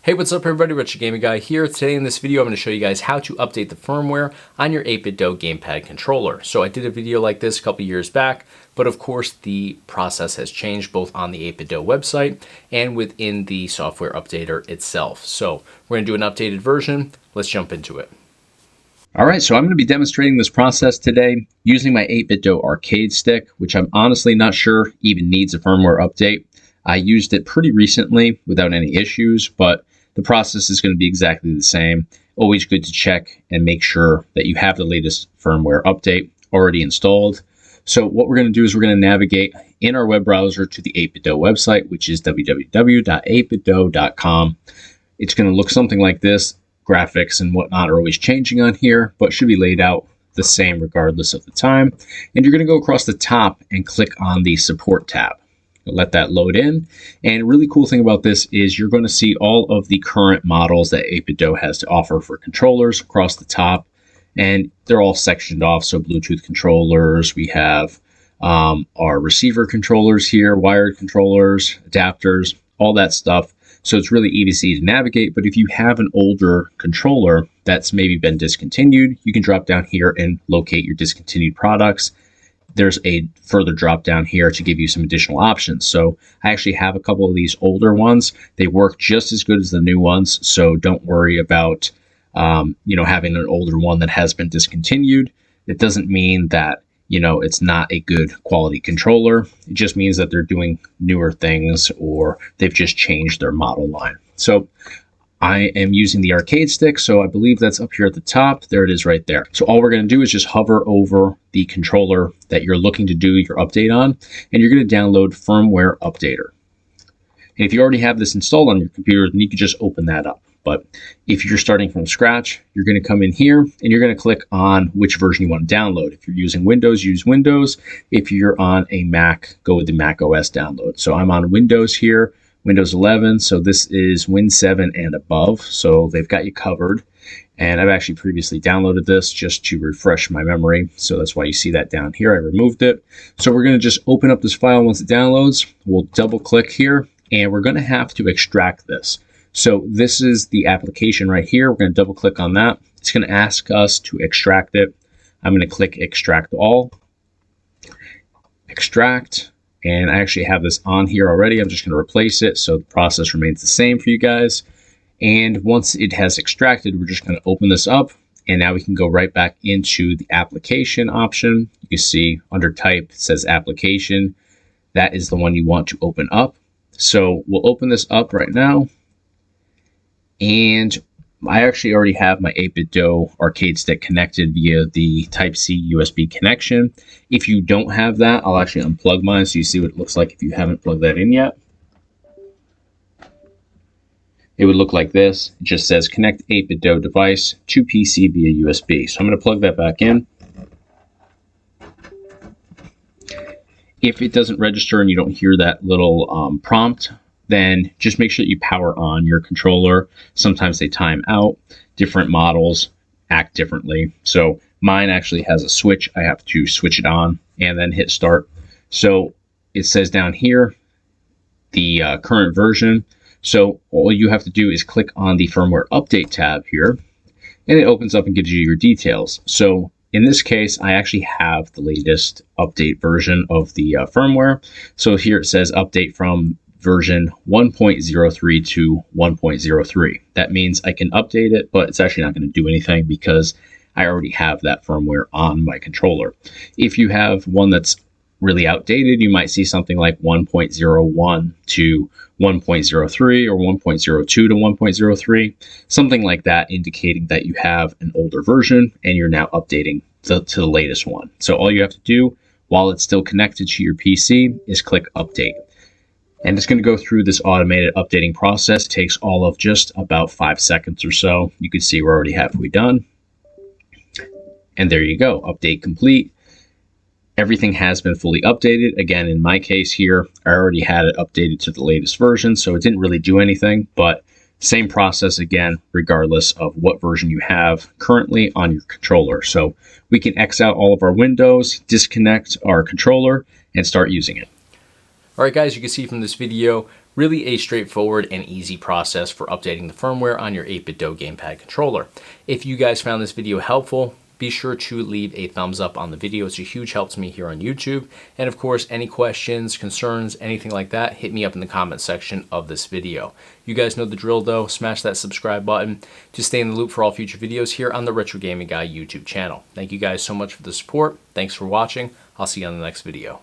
Hey, what's up everybody, Retro Gaming Guy here. Today in this video I'm going to show you guys how to update the firmware on your 8bitdo gamepad controller. So I did a video like this a couple years back, but of course the process has changed both on the 8bitdo website and within the software updater itself. So we're going to do an updated version. Let's jump into it. Alright, so I'm going to be demonstrating this process today using my 8bitdo arcade stick, which I'm honestly not sure even needs a firmware update. I used it pretty recently without any issues, but the process is going to be exactly the same. Always good to check and make sure that you have the latest firmware update already installed. So what we're going to do is we're going to navigate in our web browser to the 8bitdo website, which is www.8bitdo.com. It's going to look something like this. Graphics and whatnot are always changing on here, but should be laid out the same regardless of the time. And you're going to go across the top and click on the support tab. Let that load in. And a really cool thing about this is you're going to see all of the current models that 8bitdo has to offer for controllers across the top. And they're all sectioned off. So Bluetooth controllers, we have our receiver controllers here, wired controllers, adapters, all that stuff. So it's really easy to navigate. But if you have an older controller that's maybe been discontinued, you can drop down here and locate your discontinued products. There's a further drop down here to give you some additional options. So I actually have a couple of these older ones. They work just as good as the new ones. So don't worry about, having an older one that has been discontinued. It doesn't mean that, it's not a good quality controller. It just means that they're doing newer things or they've just changed their model line. So I am using the arcade stick, so I believe that's up here at the top. There it is right there. So all we're going to do is just hover over the controller that you're looking to do your update on, and you're going to download Firmware Updater. And if you already have this installed on your computer, then you can just open that up. But if you're starting from scratch, you're going to come in here, and you're going to click on which version you want to download. If you're using Windows, use Windows. If you're on a Mac, go with the Mac OS download. So I'm on Windows here. Windows 11, so this is Win 7 and above, so they've got you covered. And I've actually previously downloaded this just to refresh my memory, so that's why you see that down here. I removed it. So we're going to just open up this file once it downloads. We'll double click here, and we're going to have to extract this. So this is the application right here. We're going to double click on that. It's going to ask us to extract it. I'm going to click Extract All. Extract. And I actually have this on here already. I'm just going to replace it so the process remains the same for you guys. And once it has extracted, we're just going to open this up. And now we can go right back into the application option. You can see under type, it says application. That is the one you want to open up. So we'll open this up right now. And I actually already have my 8bitdo arcade stick connected via the Type-C USB connection. If you don't have that, I'll actually unplug mine so you see what it looks like if you haven't plugged that in yet. It would look like this. It just says connect 8bitdo device to PC via USB. So I'm going to plug that back in. If it doesn't register and you don't hear that little prompt, then just make sure that you power on your controller. Sometimes they time out. Different models act differently. So mine actually has a switch. I have to switch it on and then hit start. So it says down here, the current version. So all you have to do is click on the firmware update tab here, and it opens up and gives you your details. So in this case, I actually have the latest update version of the firmware. So here it says update from version 1.03 to 1.03. That means I can update it, but it's actually not going to do anything because I already have that firmware on my controller. If you have one that's really outdated, you might see something like 1.01 to 1.03 or 1.02 to 1.03, something like that, indicating that you have an older version and you're now updating to the latest one. So all you have to do while it's still connected to your PC is click update. And it's going to go through this automated updating process. It takes all of just about 5 seconds or so. You can see we're already halfway done. And there you go, update complete. Everything has been fully updated. Again, in my case here, I already had it updated to the latest version, so it didn't really do anything, but same process again, regardless of what version you have currently on your controller. So we can X out all of our windows, disconnect our controller, and start using it. Alright guys, you can see from this video, Really a straightforward and easy process for updating the firmware on your 8bitdo gamepad controller. If you guys found this video helpful, be sure to leave a thumbs up on the video. It's a huge help to me here on YouTube. And of course, any questions, concerns, anything like that, hit me up in the comment section of this video. You guys know the drill though. Smash that subscribe button to stay in the loop for all future videos here on the Retro Gaming Guy YouTube channel. Thank you guys so much for the support. Thanks for watching. I'll see you on the next video.